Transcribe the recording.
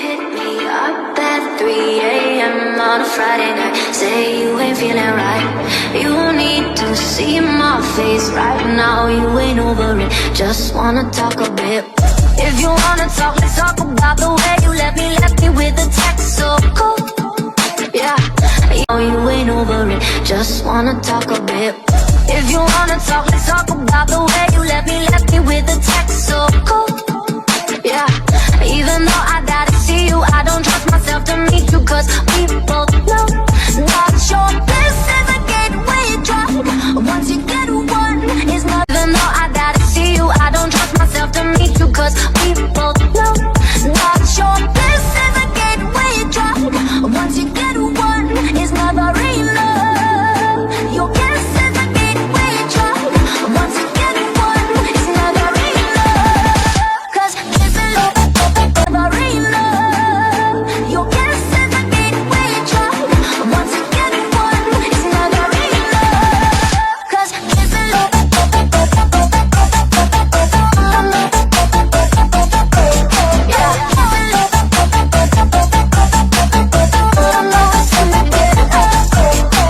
hit me up at 3 a.m. on a Friday night. Say you ain't feeling right. You need to see my face right now. You ain't over it, just wanna talk a bit. If you wanna talk, let's talk about the way you left me with a text so cold. Yeah, you ain't over it, just wanna talk a bit. If you wanna talk, let's talk about the way you left me with a text so cold. Yeah, even though I gotta see you, I don't trust myself to meet you, 'cause we both